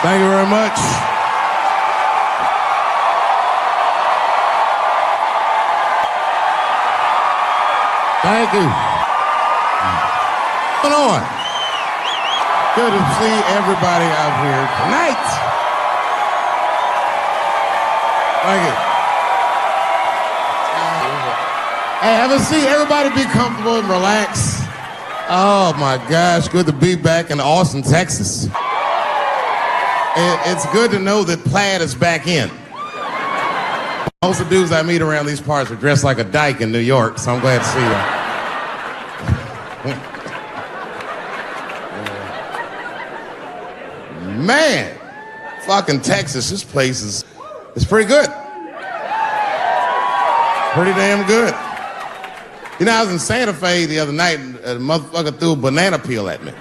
Thank you very much. Thank you. What's going on? Good to see everybody out here tonight. Thank you. Hey, have a seat. Everybody be comfortable and relax. Oh my gosh, good to be back in Austin, Texas. It's good to know that plaid is back in. Most of the dudes I meet around these parts are dressed like a dyke in New York, so I'm glad to see that. Man, fucking Texas, this place is pretty good. Pretty damn good. You know, I was in Santa Fe the other night and a motherfucker threw a banana peel at me.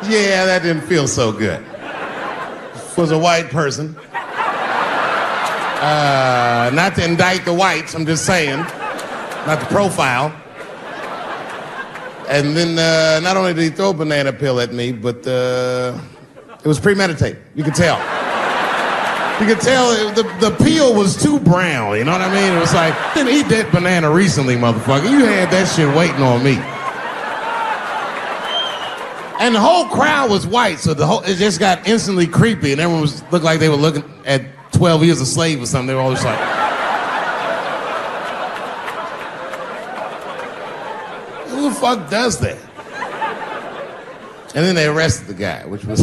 Yeah, that didn't feel so good. It was a white person. Not to indict the whites, I'm just saying. Not to profile. And then not only did he throw a banana peel at me, but it was premeditated. You could tell. You could tell the peel was too brown, you know what I mean? It was like, I didn't eat that banana recently, motherfucker. You had that shit waiting on me. And the whole crowd was white, so it just got instantly creepy, and everyone looked like they were looking at 12 Years a Slave or something. They were all just like... Who the fuck does that? And then they arrested the guy, which was...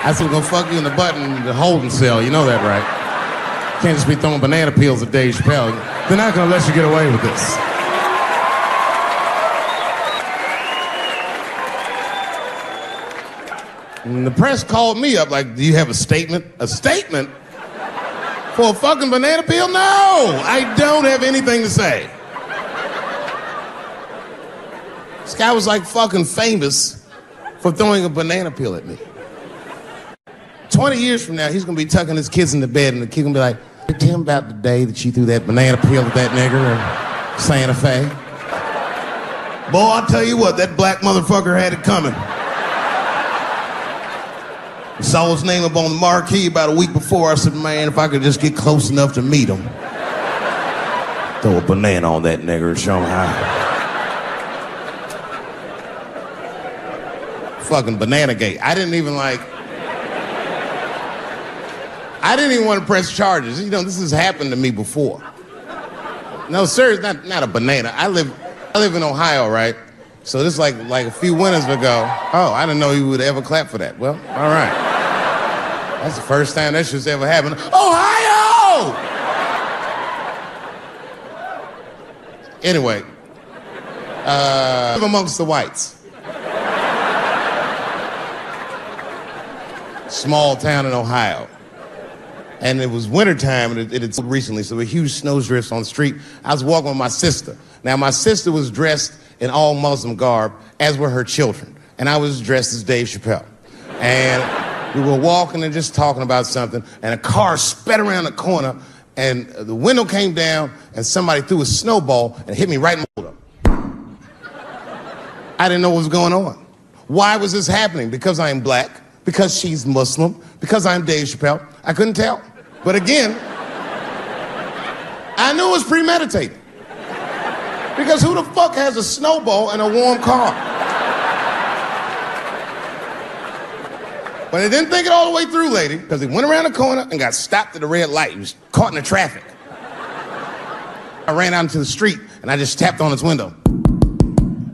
I said, we're gonna fuck you in the butt in the holding cell, you know that, right? Can't just be throwing banana peels at Dave Chappelle. They're not gonna let you get away with this. And the press called me up like, do you have a statement? A statement? For a fucking banana peel? No! I don't have anything to say. This guy was like fucking famous for throwing a banana peel at me. 20 years from now, he's gonna be tucking his kids in the bed and the kid gonna be like, tell him about the day that you threw that banana peel at that nigger in Santa Fe. Boy, I'll tell you what, that black motherfucker had it coming. I saw his name up on the marquee about a week before. I said, man, if I could just get close enough to meet him. Throw a banana on that nigger and show him how. Fucking banana gate. I didn't even want to press charges. You know, this has happened to me before. No, sir, it's not a banana. I live in Ohio, right? So this like a few winters ago. Oh, I didn't know you would ever clap for that. Well, all right. That's the first time that shit's ever happened. Ohio! Anyway, live amongst the whites. Small town in Ohio. And it was wintertime, and it had snowed recently, so there were huge snowdrifts on the street. I was walking with my sister. Now, my sister was dressed in all Muslim garb, as were her children. And I was dressed as Dave Chappelle. And we were walking and just talking about something, and a car sped around the corner, and the window came down, and somebody threw a snowball and hit me right in the shoulder. I didn't know what was going on. Why was this happening? Because I'm black, because she's Muslim, because I'm Dave Chappelle. I couldn't tell. But again, I knew it was premeditated. Because who the fuck has a snowball in a warm car? But I didn't think it all the way through, lady, because he went around the corner and got stopped at the red light. He was caught in the traffic. I ran out into the street and I just tapped on his window.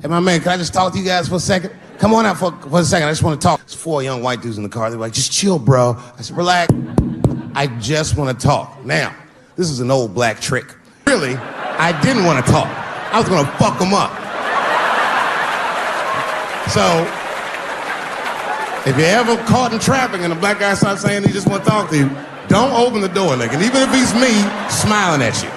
Hey, my man, can I just talk to you guys for a second? Come on out for a second, I just want to talk. There's 4 young white dudes in the car. They were like, just chill, bro. I said, relax. I just want to talk. Now, this is an old black trick. Really, I didn't want to talk. I was going to fuck them up. So, if you're ever caught in traffic and a black guy starts saying he just want to talk to you, don't open the door, nigga. And even if he's me, smiling at you.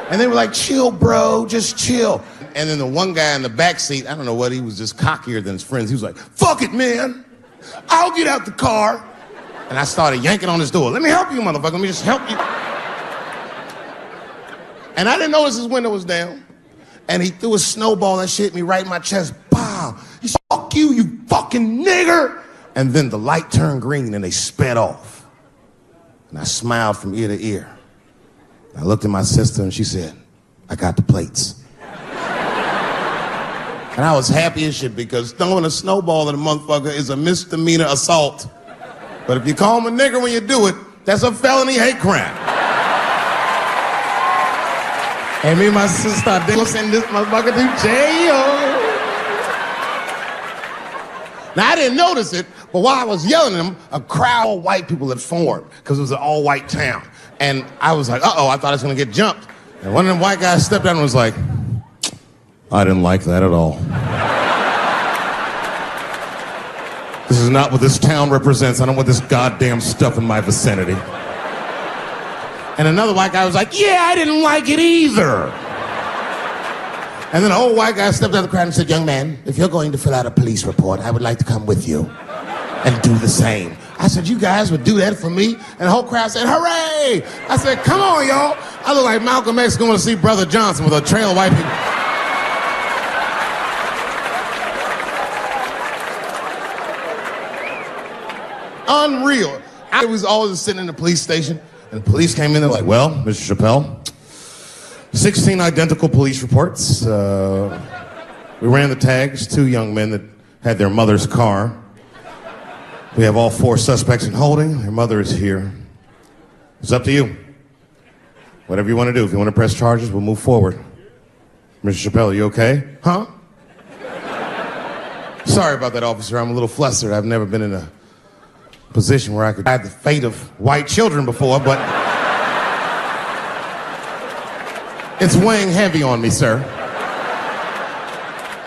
And they were like, chill, bro, just chill. And then the one guy in the back seat, I don't know what, he was just cockier than his friends. He was like, fuck it, man. I'll get out the car. And I started yanking on his door. Let me help you, motherfucker. Let me just help you. And I didn't notice his window was down. And he threw a snowball that shit hit me right in my chest. Pow. fuck you fucking nigger. And then the light turned green and they sped off. And I smiled from ear to ear. I looked at my sister and she said, I got the plates. And I was happy as shit because throwing a snowball at a motherfucker is a misdemeanor assault. But if you call him a nigger when you do it, that's a felony hate crime. And me and my sister, they gonna send this motherfucker to jail. Now, I didn't notice it, but while I was yelling at them, a crowd of white people had formed because it was an all-white town. And I was like, uh-oh, I thought I was gonna get jumped. And one of them white guys stepped down and was like, I didn't like that at all. This is not what this town represents. I don't want this goddamn stuff in my vicinity. And another white guy was like, yeah, I didn't like it either. And then an old white guy stepped out of the crowd and said, young man, if you're going to fill out a police report, I would like to come with you and do the same. I said, you guys would do that for me? And the whole crowd said, hooray! I said, come on, y'all. I look like Malcolm X going to see Brother Johnson with a trail of white people. Unreal. I was always sitting in the police station, and the police came in, they're like, well, Mr. Chappelle, 16 identical police reports. We ran the tags, 2 young men that had their mother's car. We have all 4 suspects in holding. Their mother is here. It's up to you. Whatever you want to do. If you want to press charges, we'll move forward. Mr. Chappelle, are you okay? Huh? Sorry about that, officer. I'm a little flustered. I've never been in a position where I could hide the fate of white children before, but it's weighing heavy on me, sir.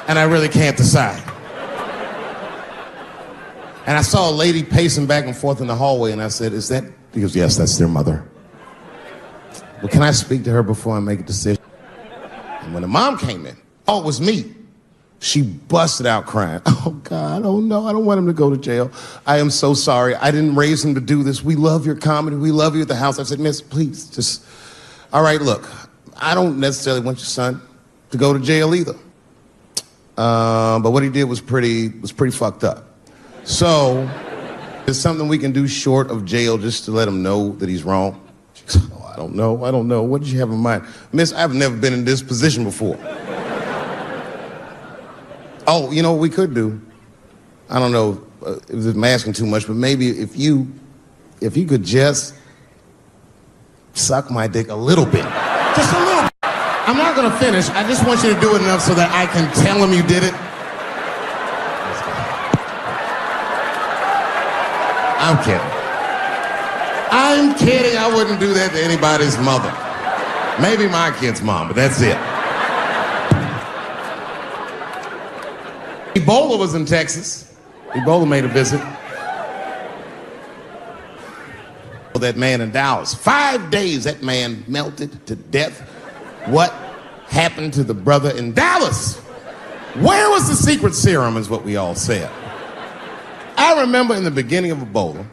And I really can't decide. And I saw a lady pacing back and forth in the hallway, and I said, is that? He goes, yes, that's their mother. Well, can I speak to her before I make a decision? And when the mom came in, oh, it was me. She busted out crying. Oh, God, oh, no, I don't want him to go to jail. I am so sorry. I didn't raise him to do this. We love your comedy. We love you at the house. I said, miss, please, just, all right, look, I don't necessarily want your son to go to jail either. But what he did was pretty fucked up. So, there's something we can do short of jail just to let him know that he's wrong. She goes, oh, I don't know. What did you have in mind? Miss, I've never been in this position before. Oh, you know what we could do? I don't know if I'm asking too much, but maybe if you could just suck my dick a little bit. Just a little bit. I'm not gonna finish. I just want you to do it enough so that I can tell him you did it. I'm kidding. I wouldn't do that to anybody's mother. Maybe my kid's mom, but that's it. Ebola was in Texas. Ebola made a visit. That man in Dallas. 5 days, that man melted to death. What happened to the brother in Dallas? Where was the secret serum, is what we all said. I remember in the beginning of Ebola,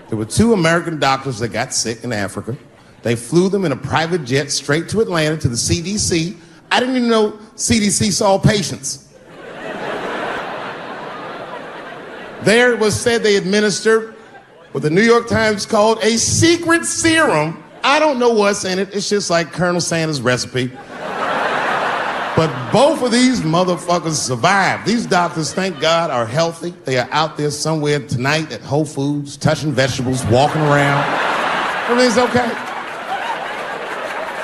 there were 2 American doctors that got sick in Africa. They flew them in a private jet straight to Atlanta to the CDC. I didn't even know CDC saw patients. There it was said they administered what the New York Times called a secret serum. I don't know what's in it. It's just like Colonel Sanders' recipe. But both of these motherfuckers survived. These doctors, thank God, are healthy. They are out there somewhere tonight at Whole Foods, touching vegetables, walking around. Everything's okay.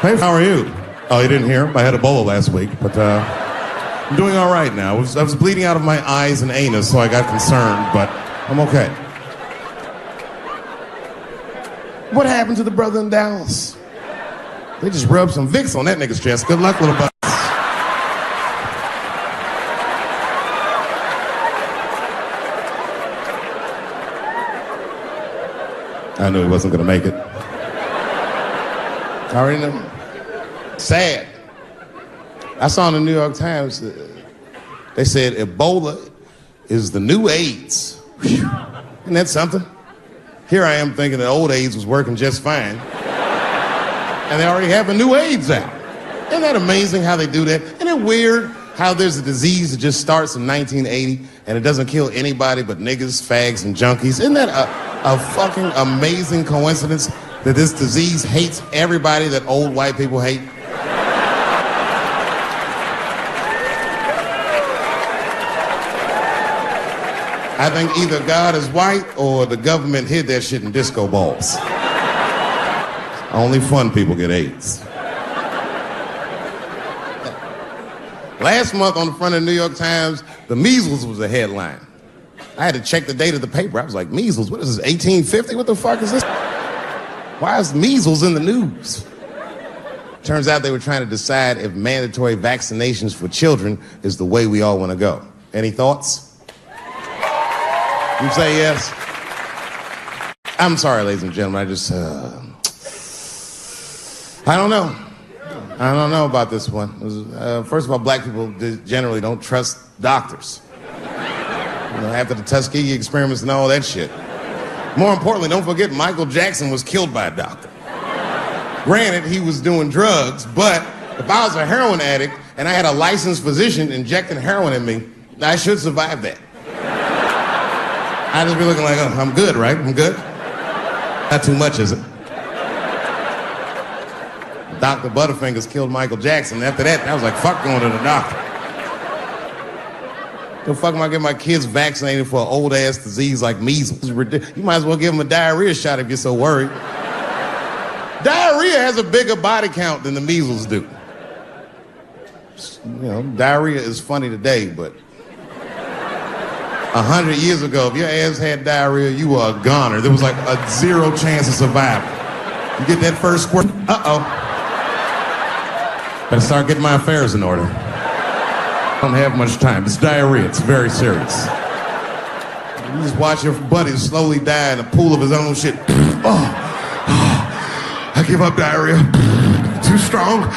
Hey, how are you? Oh, you didn't hear? I had Ebola last week, but I'm doing all right now. I was bleeding out of my eyes and anus, so I got concerned, but I'm okay. What happened to the brother in Dallas? They just rubbed some Vicks on that nigga's chest. Good luck, little buddy. I knew he wasn't gonna make it. I already know. Sad. I saw in the New York Times, they said Ebola is the new AIDS. Whew. Isn't that something? Here I am thinking that old AIDS was working just fine. And they already have a new AIDS out. Isn't that amazing how they do that? Isn't it weird How there's a disease that just starts in 1980 and it doesn't kill anybody but niggas, fags, and junkies. Isn't that a fucking amazing coincidence that this disease hates everybody that old white people hate? I think either God is white or the government hid that shit in disco balls. Only fun people get AIDS. Last month on the front of the New York Times, the measles was a headline. I had to check the date of the paper. I was like, measles, what is this, 1850? What the fuck is this? Why is measles in the news? Turns out they were trying to decide if mandatory vaccinations for children is the way we all want to go. Any thoughts? You say yes? I'm sorry, ladies and gentlemen. I don't know. I don't know about this one. First of all, black people generally don't trust doctors. After the Tuskegee experiments and all that shit. More importantly, don't forget Michael Jackson was killed by a doctor. Granted, he was doing drugs, but if I was a heroin addict and I had a licensed physician injecting heroin in me, I should survive that. I'd just be looking like, oh, I'm good, right? I'm good? Not too much, is it? Dr. Butterfingers killed Michael Jackson. After that, I was like, fuck going to the doctor. The fuck am I getting my kids vaccinated for an old-ass disease like measles? You might as well give them a diarrhea shot if you're so worried. Diarrhea has a bigger body count than the measles do. Diarrhea is funny today, but 100 years ago, if your ass had diarrhea, you were a goner. There was like a 0 chance of survival. You get that first squirt, uh-oh. Better start getting my affairs in order. I don't have much time. It's diarrhea. It's very serious. You just watch your buddy slowly die in a pool of his own shit. I give up diarrhea. Too strong.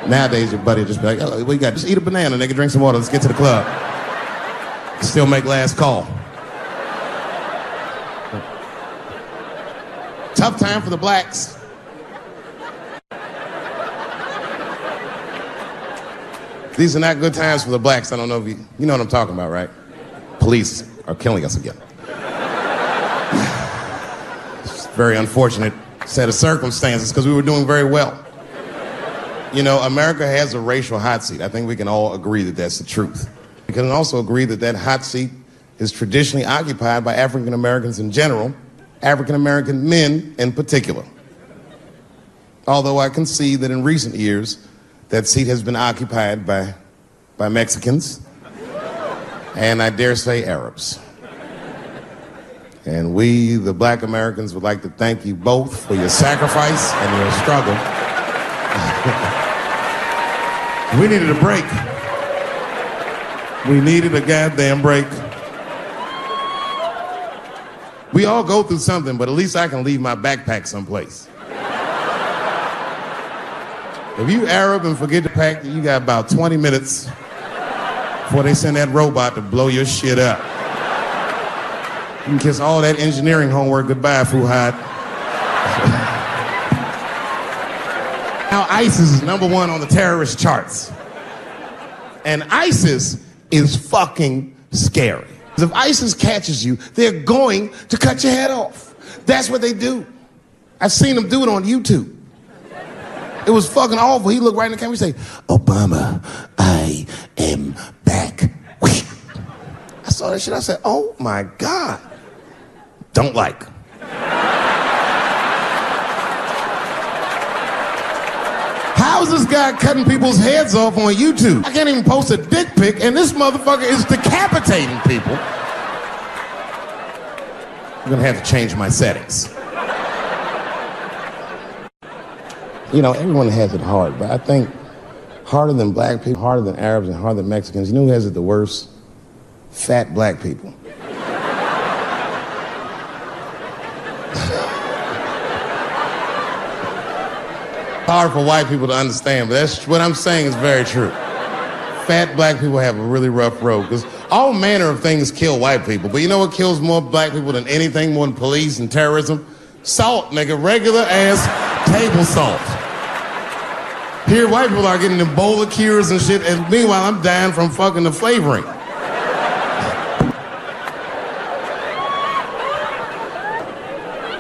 Nowadays, your buddy just be like, oh, what you got? Just eat a banana, nigga, drink some water, let's get to the club. Still make last call. Tough time for the blacks. These are not good times for the blacks. I don't know if you know what I'm talking about, right? Police are killing us again. It's a very unfortunate set of circumstances because we were doing very well. America has a racial hot seat. I think we can all agree that that's the truth. We can also agree that that hot seat is traditionally occupied by African Americans in general, African American men in particular. Although I can see that in recent years, that seat has been occupied by Mexicans, and I dare say Arabs. And we, the black Americans, would like to thank you both for your sacrifice and your struggle. We needed a break. We needed a goddamn break. We all go through something, but at least I can leave my backpack someplace. If you Arab and forget to pack, you got about 20 minutes before they send that robot to blow your shit up. You can kiss all that engineering homework goodbye, Fuhad. Now ISIS is #1 on the terrorist charts. And ISIS is fucking scary. If ISIS catches you, they're going to cut your head off. That's what they do. I've seen them do it on YouTube. It was fucking awful. He looked right in the camera and say, Obama, I am back. I saw that shit. I said, oh my God. Don't like. How is this guy cutting people's heads off on YouTube? I can't even post a dick pic, and this motherfucker is decapitating people. I'm gonna have to change my settings. Everyone has it hard, but I think harder than black people, harder than Arabs, and harder than Mexicans. You know who has it the worst? Fat black people. Hard for white people to understand, but that's what I'm saying is very true. Fat black people have a really rough road because all manner of things kill white people. But you know what kills more black people than anything, more than police and terrorism? Salt, nigga, regular ass table salt. Here, white people are getting Ebola cures and shit, and meanwhile, I'm dying from fucking the flavoring.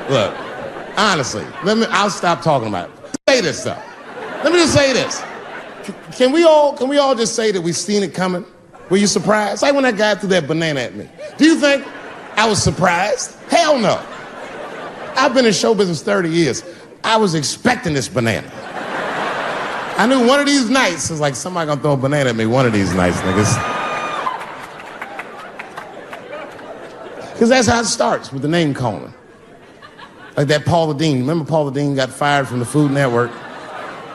Look, honestly, I'll stop talking about it. Say this, though. Let me just say this. Can we all just say that we've seen it coming? Were you surprised? It's like when that guy threw that banana at me. Do you think I was surprised? Hell no. I've been in show business 30 years. I was expecting this banana. I knew one of these nights, it's like somebody gonna throw a banana at me one of these nights, niggas. Because that's how it starts, with the name calling. Like that Paula Deen. Remember Paula Deen got fired from the Food Network?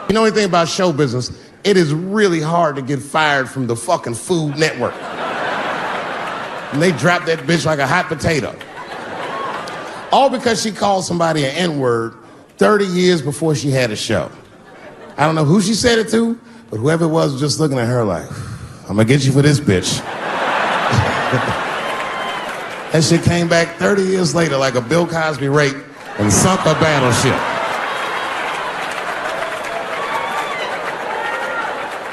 You know anything about show business? It is really hard to get fired from the fucking Food Network. And they dropped that bitch like a hot potato. All because she called somebody an N-word 30 years before she had a show. I don't know who she said it to, but whoever it was just looking at her like, I'm gonna get you for this bitch. That shit came back 30 years later like a Bill Cosby rape and sunk a battleship.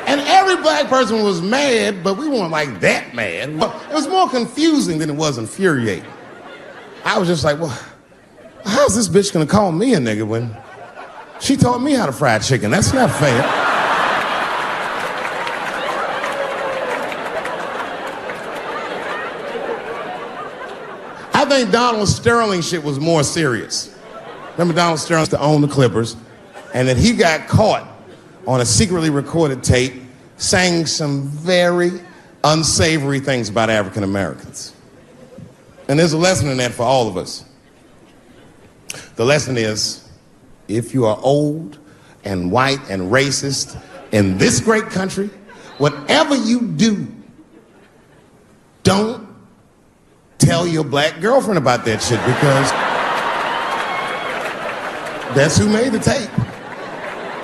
And every black person was mad, but we weren't like that mad. It was more confusing than it was infuriating. I was just like, well, how's this bitch gonna call me a nigga when she taught me how to fry chicken? That's not fair. I think Donald Sterling shit was more serious. Remember Donald Sterling used to own the Clippers, and that he got caught on a secretly recorded tape saying some very unsavory things about African Americans. And there's a lesson in that for all of us. The lesson is, if you are old and white and racist in this great country, whatever you do, don't tell your black girlfriend about that shit, because that's who made the tape.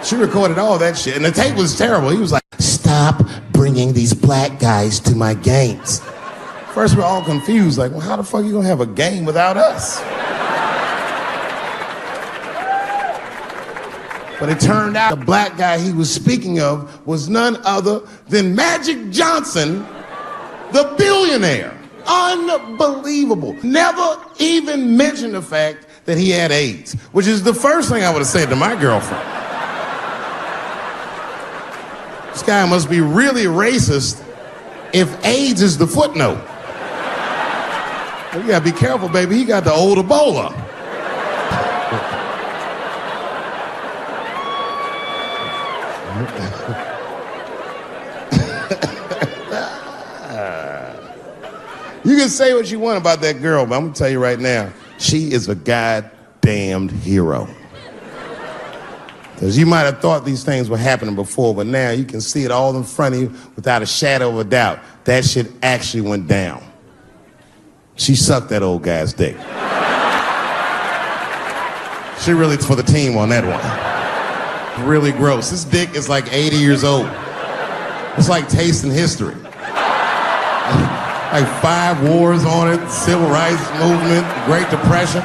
She recorded all that shit, and the tape was terrible. He was like, stop bringing these black guys to my games. First, we're all confused, like, well, how the fuck are you gonna have a game without us? But it turned out the black guy he was speaking of was none other than Magic Johnson, the billionaire. Unbelievable. Never even mentioned the fact that he had AIDS, which is the first thing I would have said to my girlfriend. This guy must be really racist if AIDS is the footnote. Well, you gotta be careful, baby. He got the old Ebola. You can say what you want about that girl, but I'm gonna tell you right now, she is a goddamned hero. Because you might have thought these things were happening before, but now you can see it all in front of you without a shadow of a doubt. That shit actually went down. She sucked that old guy's dick. She really for the team on that one. Really gross. This dick is like 80 years old. It's like tasting history. Like 5 wars on it, civil rights movement, Great Depression.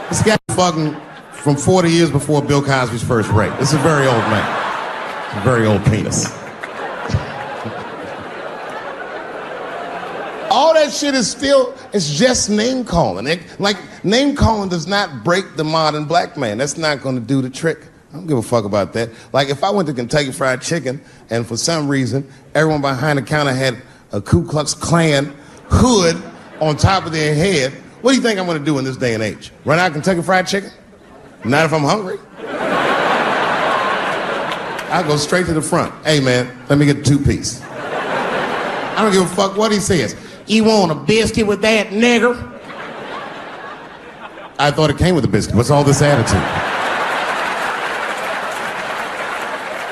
This guy fucking from 40 years before Bill Cosby's first rape. This is a very old man. A very old penis. All that shit is still, it's just name calling. Like, name calling does not break the modern black man. That's not gonna do the trick. I don't give a fuck about that. Like, if I went to Kentucky Fried Chicken and for some reason everyone behind the counter had a Ku Klux Klan hood on top of their head, what do you think I'm gonna do in this day and age? Run out Kentucky Fried Chicken? Not if I'm hungry. I'll go straight to the front. Hey man, let me get a 2-piece. I don't give a fuck what he says. You want a biscuit with that, nigger? I thought it came with a biscuit. What's all this attitude?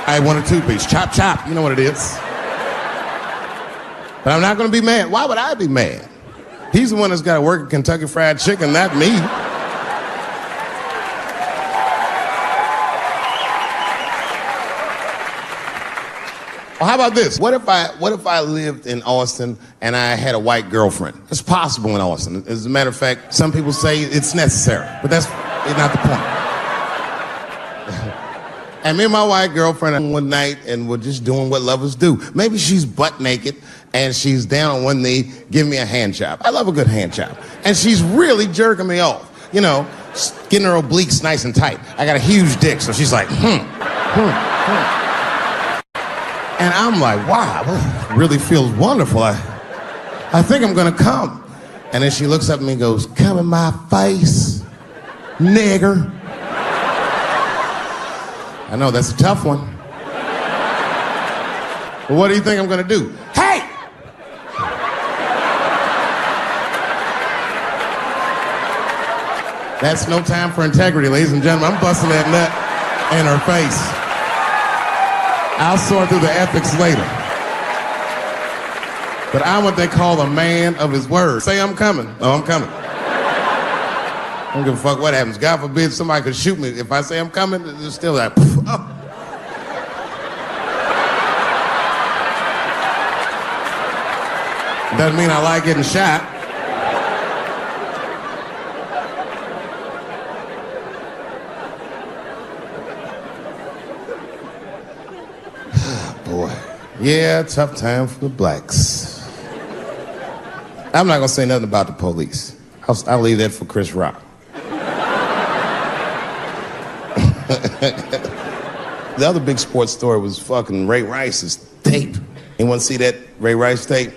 I want a 2-piece. Chop, chop. You know what it is. But I'm not gonna be mad. Why would I be mad? He's the one that's gotta work at Kentucky Fried Chicken, not me. Well, how about this? What if I lived in Austin and I had a white girlfriend? It's possible in Austin. As a matter of fact, some people say it's necessary, but that's not the point. And me and my white girlfriend one night, and we're just doing what lovers do. Maybe she's butt naked, and she's down on one knee, giving me a hand job. I love a good hand job. And she's really jerking me off. You know, getting her obliques nice and tight. I got a huge dick, so she's like, And I'm like, wow, that really feels wonderful. I think I'm gonna come. And then she looks up at me and goes, come in my face, nigger. I know, that's a tough one. But what do you think I'm gonna do? Hey! That's no time for integrity, ladies and gentlemen. I'm busting that nut in her face. I'll sort through the ethics later. But I'm what they call a man of his word. Say I'm coming. Oh, I'm coming. I don't give a fuck what happens. God forbid somebody could shoot me. If I say I'm coming, it's still like, oh. Doesn't mean I like getting shot. Boy. Yeah, tough time for the blacks. I'm not gonna say nothing about the police. I'll leave that for Chris Rock. The other big sports story was fucking Ray Rice's tape. Anyone see that Ray Rice tape?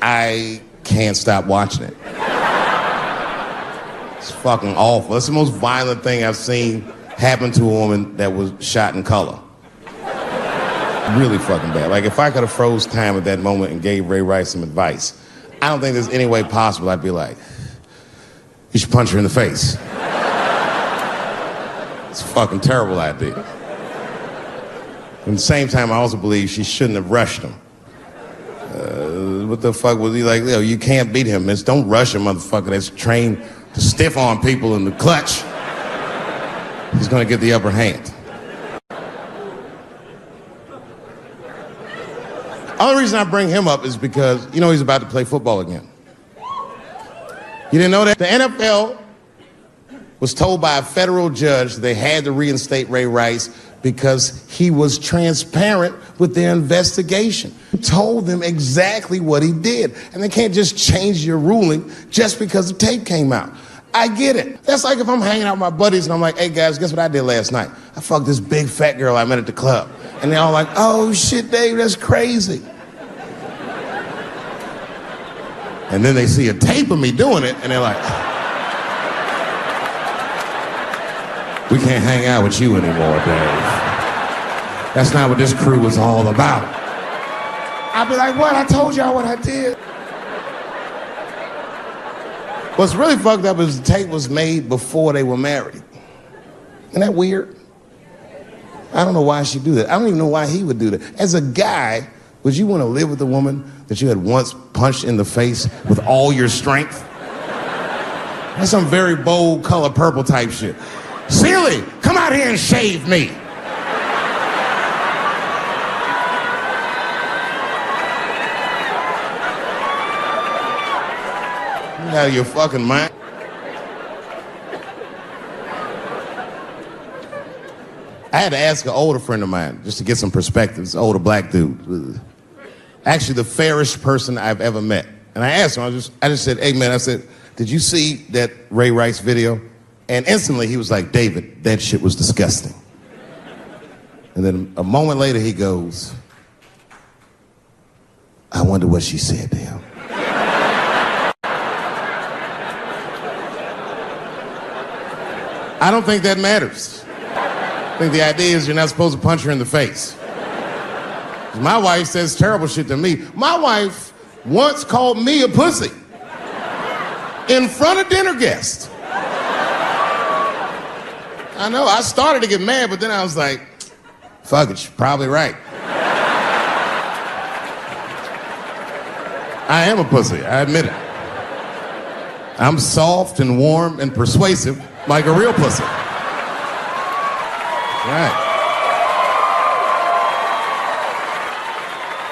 I can't stop watching it. It's fucking awful. It's the most violent thing I've seen happen to a woman that was shot in color. Really fucking bad. Like, if I could have froze time at that moment and gave Ray Rice some advice, I don't think there's any way possible I'd be like, you should punch her in the face. It's a fucking terrible idea. At the same time, I also believe she shouldn't have rushed him. What the fuck was he like? You can't beat him. It's don't rush a motherfucker that's trained to stiff arm people in the clutch. He's gonna get the upper hand. Only reason I bring him up is because, you know, he's about to play football again. You didn't know that? The NFL was told by a federal judge they had to reinstate Ray Rice because he was transparent with their investigation. He told them exactly what he did. And they can't just change your ruling just because the tape came out. I get it. That's like if I'm hanging out with my buddies and I'm like, hey guys, guess what I did last night? I fucked this big fat girl I met at the club. And they're all like, oh shit, Dave, that's crazy. And then they see a tape of me doing it and they're like, we can't hang out with you anymore, Dave. That's not what this crew was all about. I'd be like, what? I told y'all what I did. What's really fucked up is the tape was made before they were married. Isn't that weird? I don't know why she'd do that. I don't even know why he would do that. As a guy, would you want to live with a woman that you had once punched in the face with all your strength? That's some very bold color purple type shit. Sealy, come out here and shave me. You out of your fucking mind. I had to ask an older friend of mine just to get some perspective. This older black dude. Actually, the fairest person I've ever met. And I asked him, I just said, hey man, I said, did you see that Ray Rice video? And instantly he was like, David, that shit was disgusting. And then a moment later he goes, I wonder what she said to him. I don't think that matters. I think the idea is you're not supposed to punch her in the face. My wife says terrible shit to me. My wife once called me a pussy in front of dinner guests. I know, I started to get mad, but then I was like, fuck it, she's probably right. I am a pussy, I admit it. I'm soft and warm and persuasive like a real pussy. Right.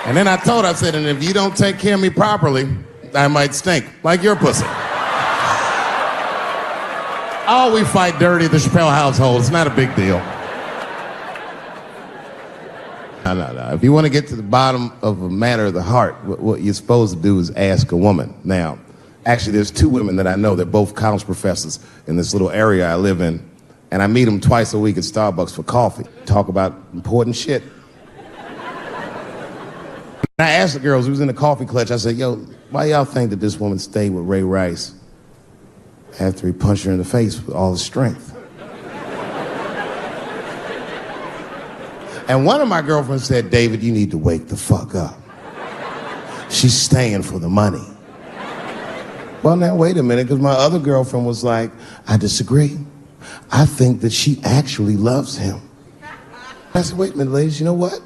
And then I said, and if you don't take care of me properly, I might stink like your pussy. Oh, we fight dirty at the Chappelle household. It's not a big deal. No. If you want to get to the bottom of a matter of the heart, what you're supposed to do is ask a woman. Now, actually, there's two women that I know. They're both college professors in this little area I live in. And I meet them twice a week at Starbucks for coffee. Talk about important shit. And I asked the girls who was in the coffee clutch, I said, yo, why y'all think that this woman stayed with Ray Rice after he punched her in the face with all his strength? And one of my girlfriends said, David, you need to wake the fuck up. She's staying for the money. Well, now, wait a minute, because my other girlfriend was like, I disagree. I think that she actually loves him. I said, wait a minute, ladies, you know what?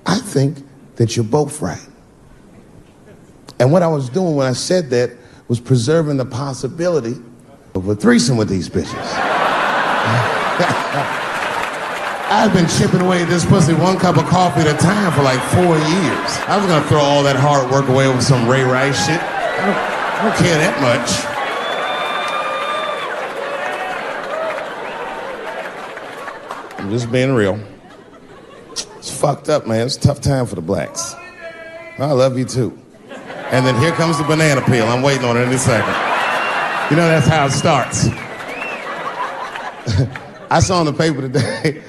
I think that you're both right. And what I was doing when I said that was preserving the possibility of a threesome with these bitches. I've been chipping away at this pussy one cup of coffee at a time for like 4 years. I was gonna throw all that hard work away with some Ray Rice shit. I don't care that much. I'm just being real. It's fucked up, man. It's a tough time for the blacks. I love you too. And then here comes the banana peel. I'm waiting on it any second. You know, that's how it starts. I saw in the paper today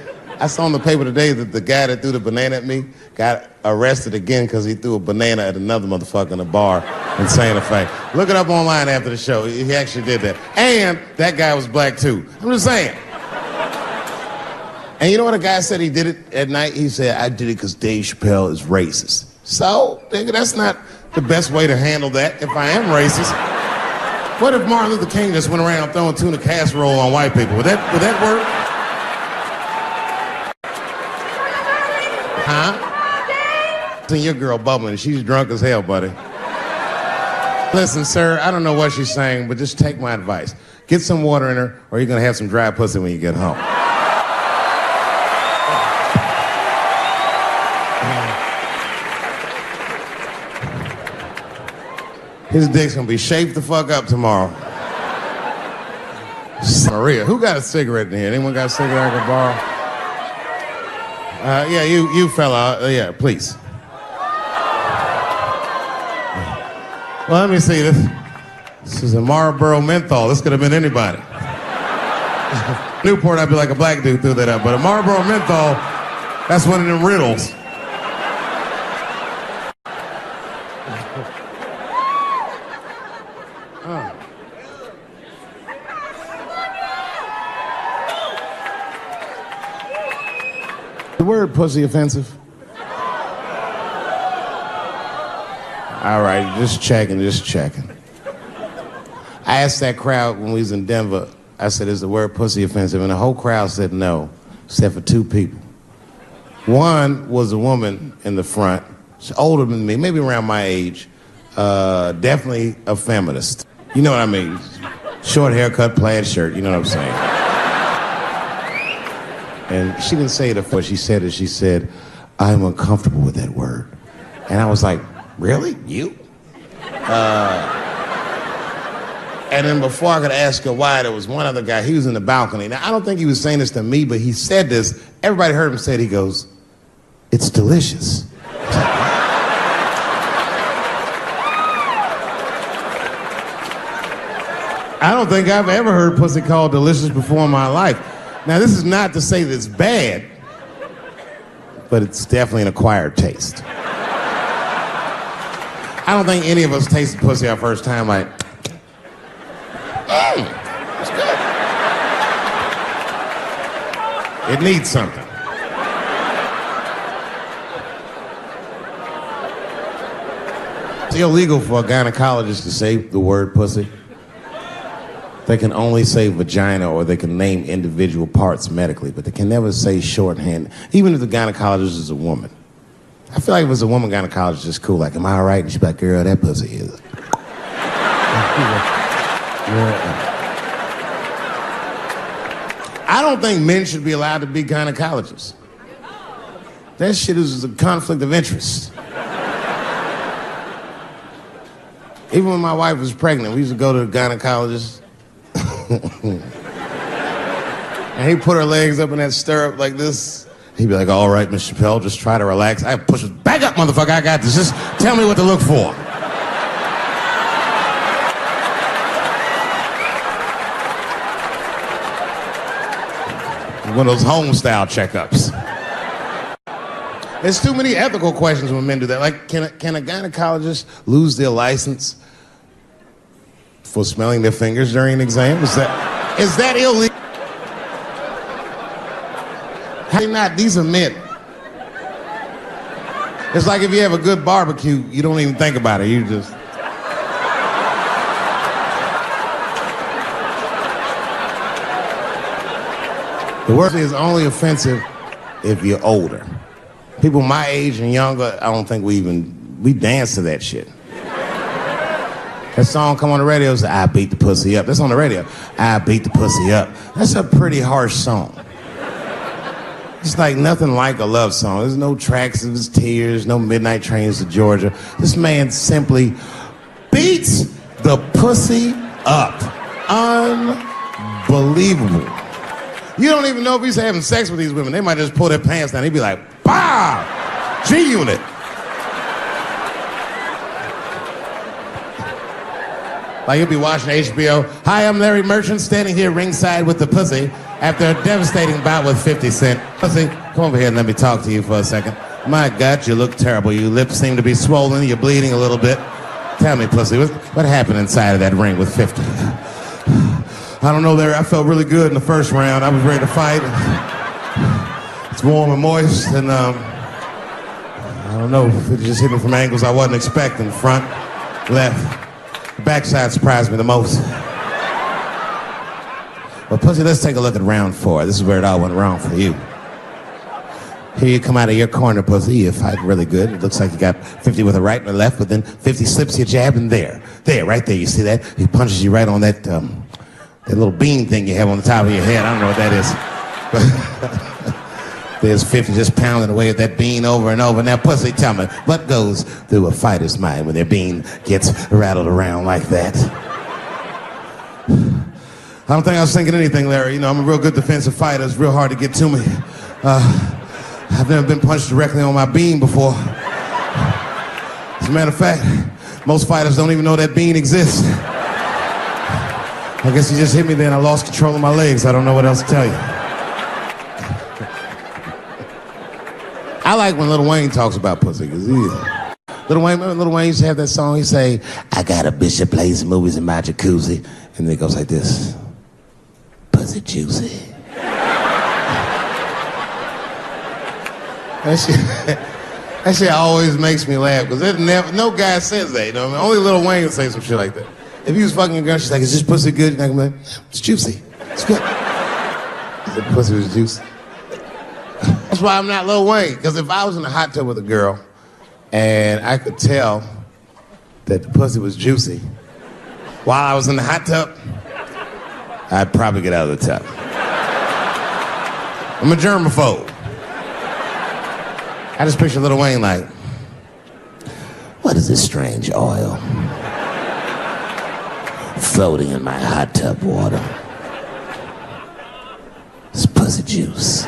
that the guy that threw the banana at me got arrested again because he threw a banana at another motherfucker in a bar in Santa Fe. Look it up online after the show. He actually did that. And that guy was black too. I'm just saying. And you know what a guy said he did it at night? He said, I did it because Dave Chappelle is racist. So, nigga, that's not the best way to handle that if I am racist. What if Martin Luther King just went around throwing tuna casserole on white people? Would that work? Huh? And your girl bubbling. She's drunk as hell, buddy. Listen, sir, I don't know what she's saying, but just take my advice. Get some water in her, or you're going to have some dry pussy when you get home. His dick's going to be shaped the fuck up tomorrow. Maria, who got a cigarette in here? Anyone got a cigarette I can borrow? Yeah, you fella. Yeah, please. Well, let me see. This is a Marlboro menthol. This could have been anybody. Newport, I'd be like a black dude threw that up. But a Marlboro menthol, that's one of them riddles. The word pussy offensive? All right, just checking. I asked that crowd when we was in Denver, I said, is the word pussy offensive? And the whole crowd said no, except for two people. One was a woman in the front, she's older than me, maybe around my age, definitely a feminist. You know what I mean? Short haircut, plaid shirt, you know what I'm saying? And she didn't say it before she said it. She said, I'm uncomfortable with that word. And I was like, really? You? And then before I could ask her why, there was one other guy. He was in the balcony. Now, I don't think he was saying this to me, but he said this. Everybody heard him say it. He goes, it's delicious. I don't think I've ever heard pussy called delicious before in my life. Now, this is not to say that it's bad, but it's definitely an acquired taste. I don't think any of us tasted pussy our first time like, it's good. It needs something. It's illegal for a gynecologist to say the word pussy. They can only say vagina, or they can name individual parts medically, but they can never say shorthand, even if the gynecologist is a woman. I feel like if it's a woman gynecologist, it's cool. Like, am I all right? And she's like, girl, that pussy is. I don't think men should be allowed to be gynecologists. That shit is a conflict of interest. Even when my wife was pregnant, we used to go to the gynecologist. And he put her legs up in that stirrup like this. He'd be like, all right, Miss Chappelle, just try to relax. I push her, back up, motherfucker, I got this. Just tell me what to look for. One of those home-style checkups. There's too many ethical questions when men do that. Like, can a gynecologist lose their license for smelling their fingers during an exam? Is that illegal? How not? These are men. It's like if you have a good barbecue, you don't even think about it. You just... The word is only offensive if you're older. People my age and younger, I don't think we dance to that shit. That song come on the radio, it's I beat the pussy up. That's on the radio. I beat the pussy up. That's a pretty harsh song. It's like nothing like a love song. There's no tracks of his tears, no midnight trains to Georgia. This man simply beats the pussy up. Unbelievable. You don't even know if he's having sex with these women. They might just pull their pants down. He'd be like, bah! G-Unit. Like he'll be watching HBO. Hi, I'm Larry Merchant, standing here ringside with the pussy after a devastating bout with 50 Cent. Pussy, come over here and let me talk to you for a second. My God, you look terrible. Your lips seem to be swollen. You're bleeding a little bit. Tell me, pussy, what happened inside of that ring with 50? I don't know, Larry. I felt really good in the first round. I was ready to fight. It's warm and moist, and I don't know. It just hit me from angles I wasn't expecting. Front, left. The backside surprised me the most. But pussy, let's take a look at round 4. This is where it all went wrong for you. Here you come out of your corner, pussy. You fight really good. It looks like you got 50 with a right and a left, but then 50 slips your jab, and there, right there. You see that? He punches you right on that little bean thing you have on the top of your head. I don't know what that is. There's 50 just pounding away at that bean over and over. Now, pussy, tell me, what goes through a fighter's mind when their bean gets rattled around like that? I don't think I was thinking anything, Larry. You know, I'm a real good defensive fighter. It's real hard to get to me. I've never been punched directly on my bean before. As a matter of fact, most fighters don't even know that bean exists. I guess he just hit me there and I lost control of my legs. I don't know what else to tell you. I like when Lil Wayne talks about pussy, because Lil Wayne used to have that song. He say, I got a bitch that plays movies in my jacuzzi. And then it goes like this. Pussy juicy. That shit always makes me laugh, because no guy says that, you know what I mean? Only Lil Wayne would say some shit like that. If he was fucking a girl, she's like, is this pussy good? And I can be like, it's juicy. It's good. The pussy was juicy. That's why I'm not Lil Wayne, because if I was in a hot tub with a girl and I could tell that the pussy was juicy while I was in the hot tub, I'd probably get out of the tub. I'm a germaphobe. I just picture Lil Wayne like, what is this strange oil floating in my hot tub water? It's pussy juice.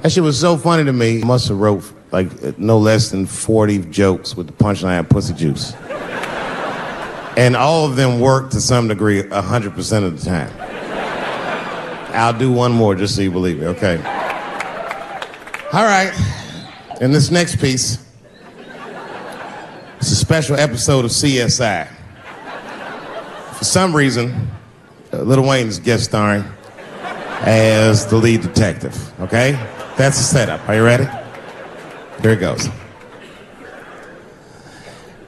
That shit was so funny to me. I must have wrote like no less than 40 jokes with the punchline pussy juice. And all of them worked to some degree 100% of the time. I'll do one more just so you believe me, okay? All right, in this next piece, it's a special episode of CSI. For some reason, Lil Wayne is guest starring as the lead detective, okay? That's the setup. Are you ready? Here it goes.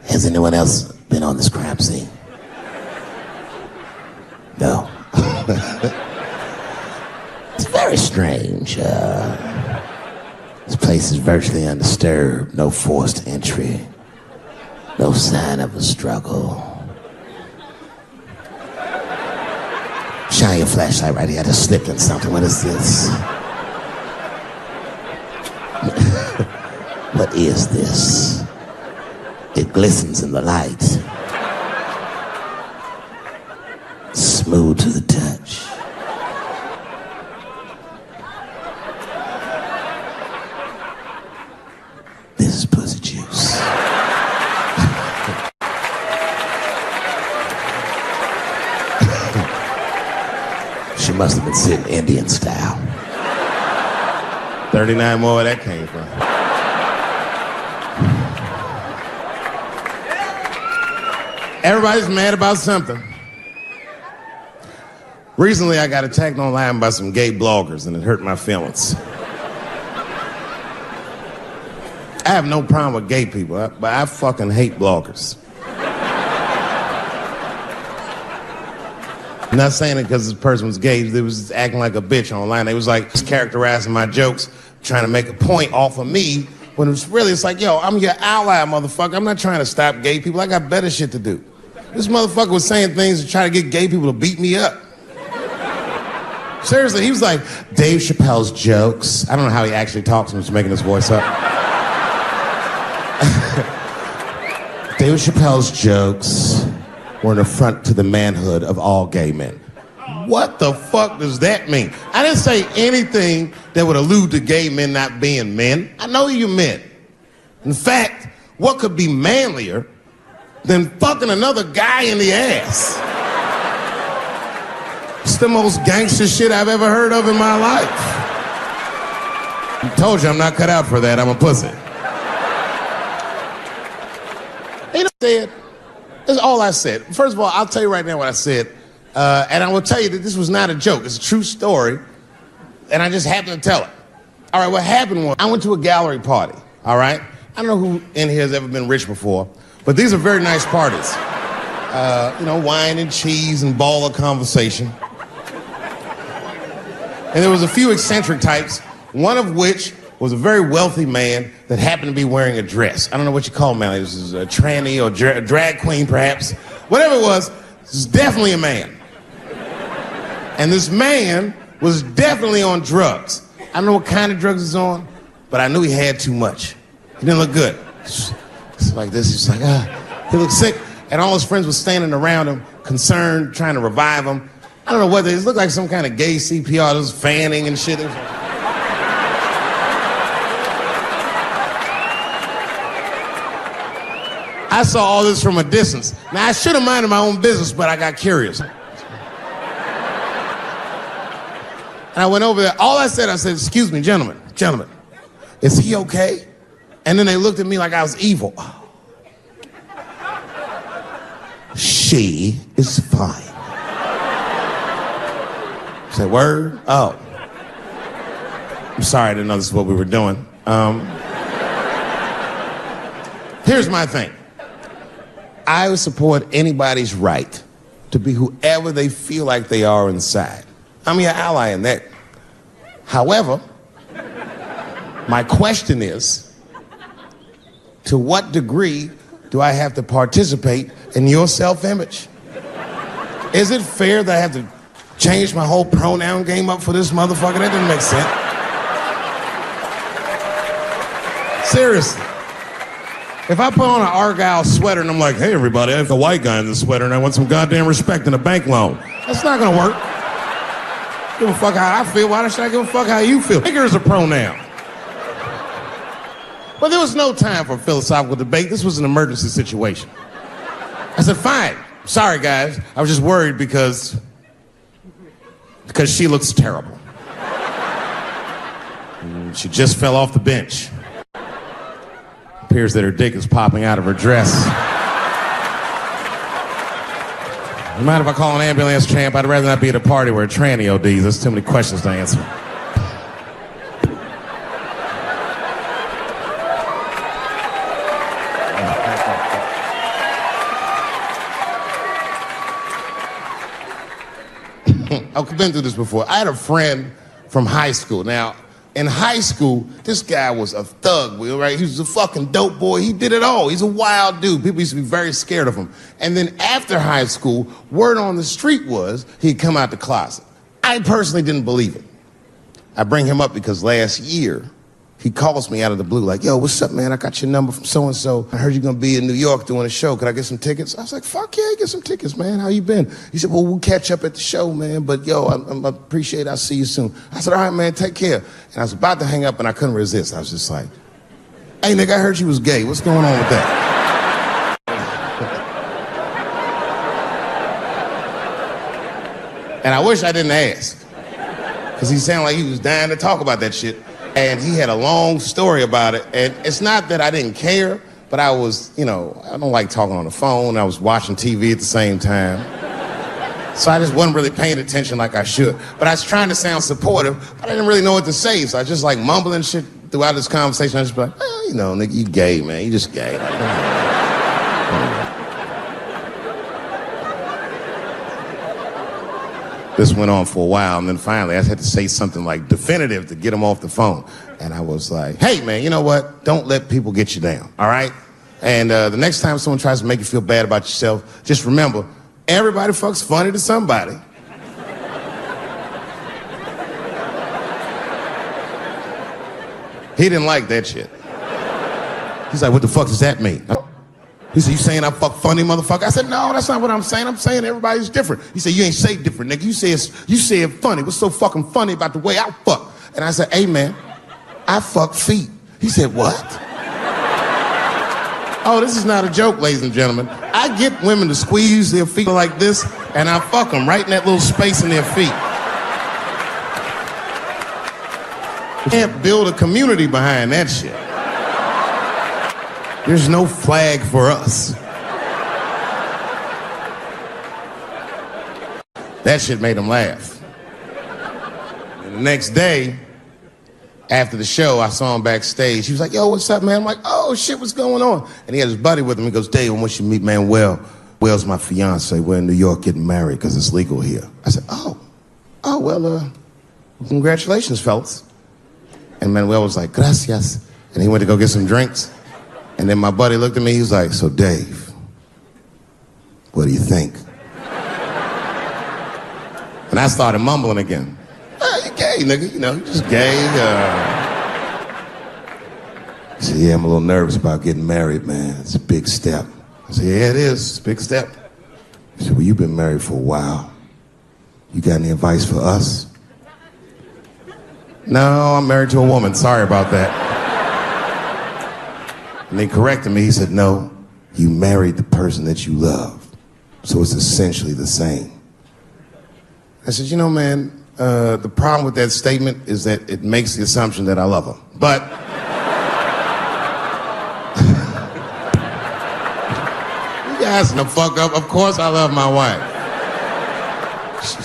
Has anyone else been on this crime scene? No. It's very strange. This place is virtually undisturbed. No forced entry. No sign of a struggle. Shine your flashlight right here. I just slipped in something. What is this? What is this? It glistens in the light. Smooth to the touch. She must have been sitting Indian style. 39 more where that came from. Everybody's mad about something. Recently, I got attacked online by some gay bloggers, and it hurt my feelings. I have no problem with gay people, but I fucking hate bloggers. I'm not saying it because this person was gay. They was acting like a bitch online. They was like characterizing my jokes, trying to make a point off of me, when it's like, yo, I'm your ally, motherfucker. I'm not trying to stop gay people. I got better shit to do. This motherfucker was saying things to try to get gay people to beat me up. Seriously, he was like, Dave Chappelle's jokes. I don't know how he actually talks. I'm just making his voice up. Dave Chappelle's jokes were an affront to the manhood of all gay men. What the fuck does that mean? I didn't say anything that would allude to gay men not being men. I know you men. In fact, what could be manlier than fucking another guy in the ass? It's the most gangster shit I've ever heard of in my life. I told you I'm not cut out for that. I'm a pussy. You know what I said? That's all I said. First of all, I'll tell you right now what I said. And I will tell you that this was not a joke. It's a true story. And I just happened to tell it. All right, what happened was I went to a gallery party, all right? I don't know who in here has ever been rich before, but these are very nice parties. You know, wine and cheese and ball of conversation. And there was a few eccentric types, one of which was a very wealthy man that happened to be wearing a dress. I don't know what you call him now. It was a tranny or a drag queen, perhaps. Whatever it was definitely a man. And this man was definitely on drugs. I don't know what kind of drugs he's on, but I knew he had too much. He didn't look good. It's like this. He's like, he looked sick. And all his friends were standing around him, concerned, trying to revive him. I don't know whether it looked like some kind of gay CPR. There was fanning and shit. I saw all this from a distance. Now, I should have minded my own business, but I got curious. And I went over there. All I said, excuse me, gentlemen, is he okay? And then they looked at me like I was evil. She is fine. I said, word? Oh. I'm sorry, I didn't know this is what we were doing. Here's my thing. I would support anybody's right to be whoever they feel like they are inside. I'm your ally in that. However, my question is, to what degree do I have to participate in your self-image? Is it fair that I have to change my whole pronoun game up for this motherfucker? That doesn't make sense. Seriously. If I put on an Argyle sweater and I'm like, hey everybody, I have the white guy in the sweater and I want some goddamn respect and a bank loan, that's not gonna work. Give a fuck how I feel. Why should I give a fuck how you feel? Nigger is a pronoun. But there was no time for philosophical debate. This was an emergency situation. I said, fine. Sorry, guys. I was just worried because she looks terrible. And she just fell off the bench. Appears that her dick is popping out of her dress. You mind if I call an ambulance, champ? I'd rather not be at a party where a tranny ODs. There's too many questions to answer. I've been through this before. I had a friend from high school. Now, in high school, this guy was a thug, right? He was a fucking dope boy. He did it all. He's a wild dude. People used to be very scared of him. And then after high school, word on the street was he'd come out the closet. I personally didn't believe it. I bring him up because last year, he calls me out of the blue like, yo, what's up, man? I got your number from so-and-so. I heard you're going to be in New York doing a show. Could I get some tickets? I was like, fuck yeah, get some tickets, man. How you been? He said, well, we'll catch up at the show, man. But, yo, I appreciate it. I'll see you soon. I said, all right, man, take care. And I was about to hang up, and I couldn't resist. I was just like, hey, nigga, I heard you was gay. What's going on with that? And I wish I didn't ask. Because he sounded like he was dying to talk about that shit. And he had a long story about it. And it's not that I didn't care, but I was, I don't like talking on the phone. I was watching TV at the same time. So I just wasn't really paying attention like I should. But I was trying to sound supportive, but I didn't really know what to say. So I just like mumbling shit throughout this conversation. I just be like, nigga, you gay, man. You just gay. This went on for a while, and then finally I had to say something like definitive to get him off the phone. And I was like, hey, man, you know what? Don't let people get you down, all right? And the next time someone tries to make you feel bad about yourself, just remember, everybody fucks funny to somebody. He didn't like that shit. He's like, what the fuck does that mean? He said, you saying I fuck funny, motherfucker? I said, no, that's not what I'm saying. I'm saying everybody's different. He said, you ain't say different, nigga. You said funny. What's so fucking funny about the way I fuck? And I said, hey, man, I fuck feet. He said, what? Oh, this is not a joke, ladies and gentlemen. I get women to squeeze their feet like this, and I fuck them right in that little space in their feet. You can't build a community behind that shit. There's no flag for us. That shit made him laugh. And the next day, after the show, I saw him backstage. He was like, yo, what's up, man? I'm like, oh, shit, what's going on? And he had his buddy with him. He goes, Dave, I want you to meet Manuel. Manuel's my fiance. We're in New York getting married because it's legal here. I said, well, congratulations, fellas. And Manuel was like, gracias. And he went to go get some drinks. And then my buddy looked at me, he was like, so Dave, what do you think? And I started mumbling again. You gay, nigga, you're just gay. He said, yeah, I'm a little nervous about getting married, man. It's a big step. I said, yeah, it is. It's a big step. He said, well, you've been married for a while. You got any advice for us? No, I'm married to a woman. Sorry about that. And they corrected me. He said, no, you married the person that you love. So it's essentially the same. I said, man, the problem with that statement is that it makes the assumption that I love her. But you guys can fuck up. Of course I love my wife.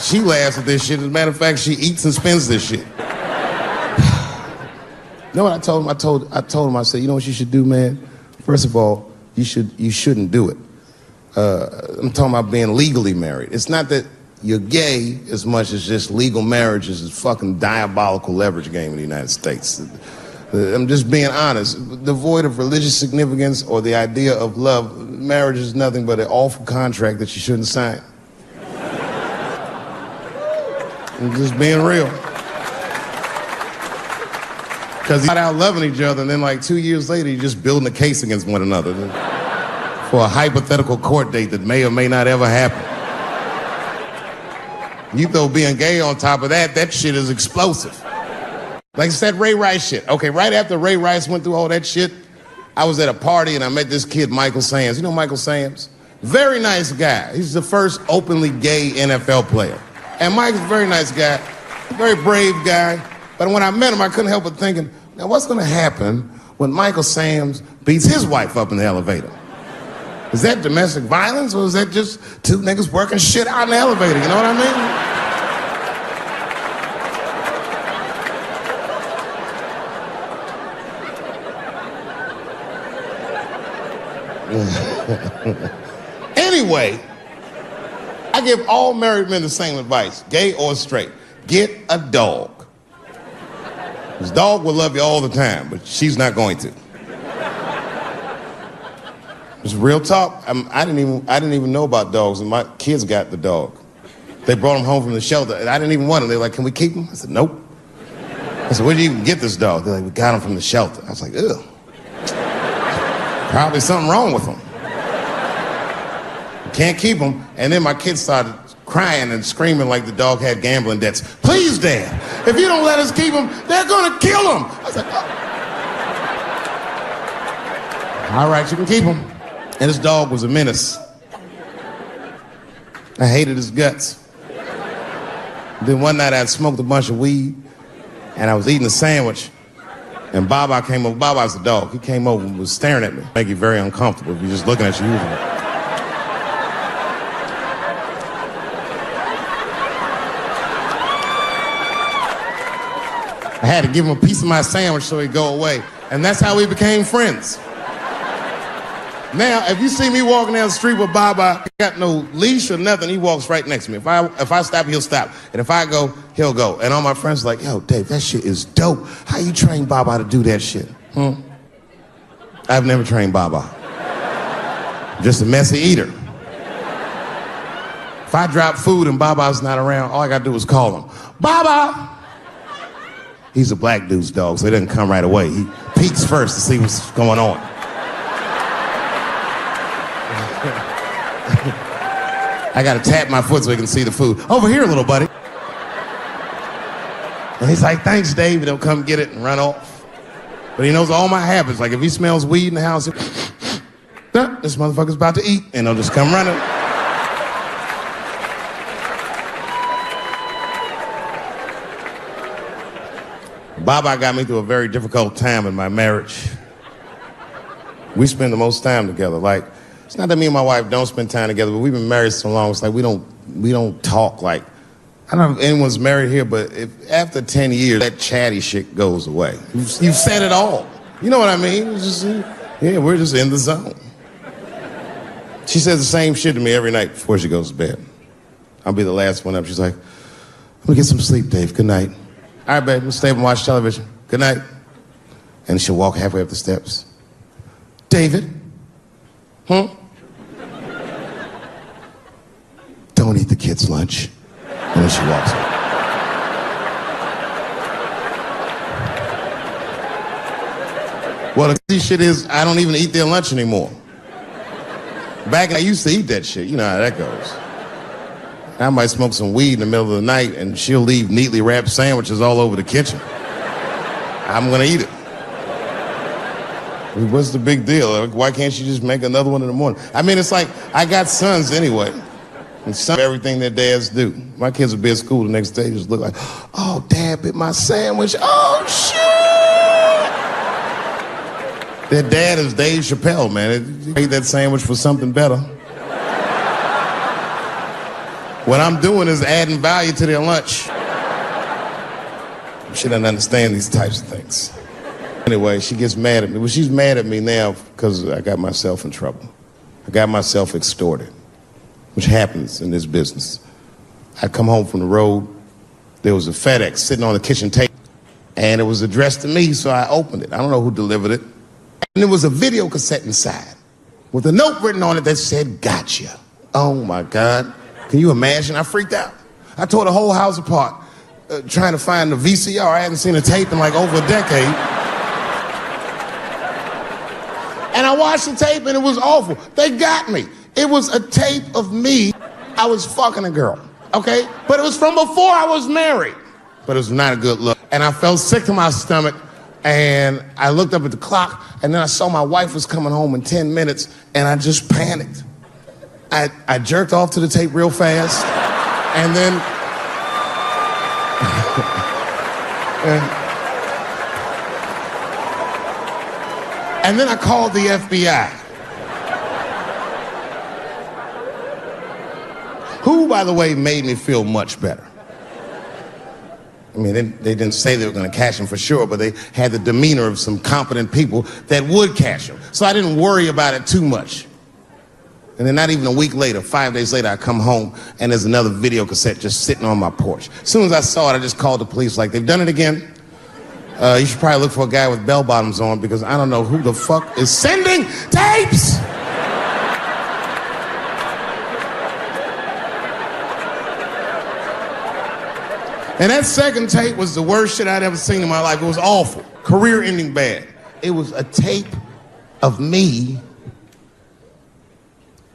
She laughs at this shit. As a matter of fact, she eats and spends this shit. You know what I told him? I told him, I said, you know what you should do, man? First of all, you shouldn't do it. I'm talking about being legally married. It's not that you're gay as much as just legal marriage is a fucking diabolical leverage game in the United States. I'm just being honest. Devoid of religious significance or the idea of love, marriage is nothing but an awful contract that you shouldn't sign. I'm just being real. Because you're not out loving each other, and then like 2 years later, you're just building a case against one another for a hypothetical court date that may or may not ever happen. You throw being gay on top of that, that shit is explosive. Like it's that Ray Rice shit. Okay, right after Ray Rice went through all that shit, I was at a party and I met this kid, Michael Samms. You know Michael Samms? Very nice guy. He's the first openly gay NFL player. And Mike's a very nice guy, very brave guy. But when I met him, I couldn't help but thinking, now what's gonna happen when Michael Samms beats his wife up in the elevator? Is that domestic violence or is that just two niggas working shit out in the elevator? You know what I mean? Anyway, I give all married men the same advice, gay or straight. Get a dog. This dog will love you all the time, but she's not going to. It's real talk. I didn't even know about dogs, and my kids got the dog. They brought him home from the shelter, and I didn't even want him. They're like, "Can we keep him?" I said, "Nope." I said, "Where did you even get this dog?" They're like, "We got him from the shelter." I was like, "Ugh." Probably something wrong with him. Can't keep him. And then my kids started crying and screaming like the dog had gambling debts. "Please, Dad, if you don't let us keep him, they're gonna kill him." I was like, "Oh. All right, you can keep him." And this dog was a menace. I hated his guts. Then one night I'd smoked a bunch of weed, and I was eating a sandwich, and Baba came over. Baba's the dog. He came over and was staring at me. Make you very uncomfortable if you're just looking at you. I had to give him a piece of my sandwich so he'd go away, and that's how we became friends. Now, if you see me walking down the street with Baba, he got no leash or nothing, he walks right next to me. If I stop, he'll stop. And if I go, he'll go. And all my friends are like, yo, Dave, that shit is dope. How you train Baba to do that shit? I've never trained Baba. Just a messy eater. If I drop food and Baba's not around, all I gotta do is call him. Baba! He's a black dude's dog, so he doesn't come right away. He peeks first to see what's going on. I gotta tap my foot so he can see the food. Over here, little buddy. And he's like, thanks, Dave. He'll come get it and run off. But he knows all my habits. Like if he smells weed in the house, this motherfucker's about to eat, and he'll just come running. Baba got me through a very difficult time in my marriage. We spend the most time together. Like, it's not that me and my wife don't spend time together, but we've been married so long, it's like we don't talk. Like, I don't know if anyone's married here, but if after 10 years, that chatty shit goes away. You've said it all. You know what I mean? It's just, yeah, we're just in the zone. She says the same shit to me every night before she goes to bed. I'll be the last one up. She's like, I'm gonna get some sleep, Dave. Good night. All right, babe, we'll stay up and watch television. Good night. And she'll walk halfway up the steps. David? Don't eat the kids' lunch. And then she walks away. Well, the crazy shit is, I don't even eat their lunch anymore. Back I used to eat that shit. You know how that goes. I might smoke some weed in the middle of the night and she'll leave neatly wrapped sandwiches all over the kitchen. I'm gonna eat it. What's the big deal? Why can't she just make another one in the morning? I mean, it's like, I got sons anyway. And some everything their dads do. My kids will be at school the next day, just look like, oh, Dad bit my sandwich. Oh, shit! Their dad is Dave Chappelle, man. He ate that sandwich for something better. What I'm doing is adding value to their lunch. She doesn't understand these types of things. Anyway, she gets mad at me. Well, she's mad at me now because I got myself in trouble. I got myself extorted, which happens in this business. I come home from the road. There was a FedEx sitting on the kitchen table, and it was addressed to me, so I opened it. I don't know who delivered it. And there was a video cassette inside with a note written on it that said, gotcha. Oh, my God. Can you imagine? I freaked out. I tore the whole house apart trying to find the VCR. I hadn't seen a tape in like over a decade. And I watched the tape and it was awful. They got me. It was a tape of me. I was fucking a girl, okay? But it was from before I was married. But it was not a good look. And I felt sick to my stomach and I looked up at the clock and then I saw my wife was coming home in 10 minutes and I just panicked. I jerked off to the tape real fast and then and then I called the FBI. Who, by the way, made me feel much better. I mean, they didn't say they were going to catch him for sure, but they had the demeanor of some competent people that would catch him. So I didn't worry about it too much. And then not even a week later, 5 days later, I come home and there's another video cassette just sitting on my porch. As soon as I saw it, I just called the police like, they've done it again. You should probably look for a guy with bell bottoms on because I don't know who the fuck is sending tapes. And that second tape was the worst shit I'd ever seen in my life. It was awful, career-ending bad. It was a tape of me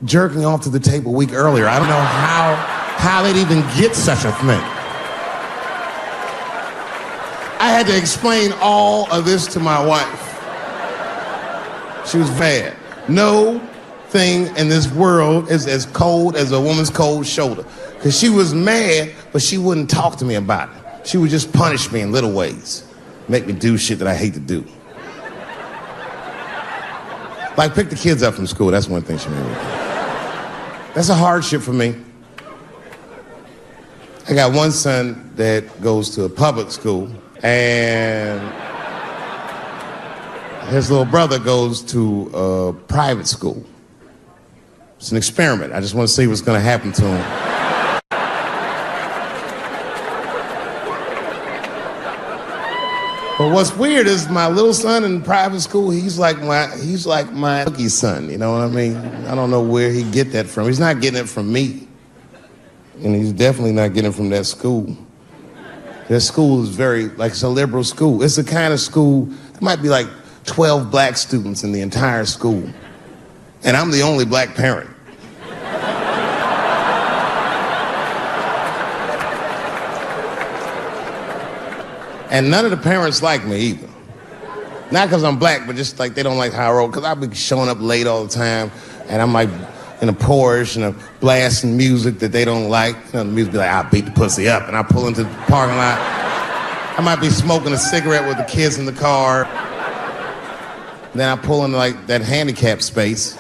jerking off to the tape a week earlier. I don't know how they'd even get such a thing. I had to explain all of this to my wife. She was mad. No thing in this world is as cold as a woman's cold shoulder. Because she was mad but she wouldn't talk to me about it. She would just punish me in little ways, make me do shit that I hate to do. Like pick the kids up from school, that's one thing she made me do. That's a hardship for me. I got one son that goes to a public school, and his little brother goes to a private school. It's an experiment. I just want to see what's going to happen to him. But what's weird is my little son in private school, he's like my cookie son, you know what I mean? I don't know where he get that from. He's not getting it from me. And he's definitely not getting it from that school. That school is it's a liberal school. It's the kind of school, it might be like 12 black students in the entire school. And I'm the only black parent. And none of the parents like me either. Not because I'm black, but just like they don't like how I roll. Because I be showing up late all the time, and I'm like in a Porsche and a blasting music that they don't like. You know, the music be like, I'll beat the pussy up. And I pull into the parking lot. I might be smoking a cigarette with the kids in the car. Then I pull into like that handicap space.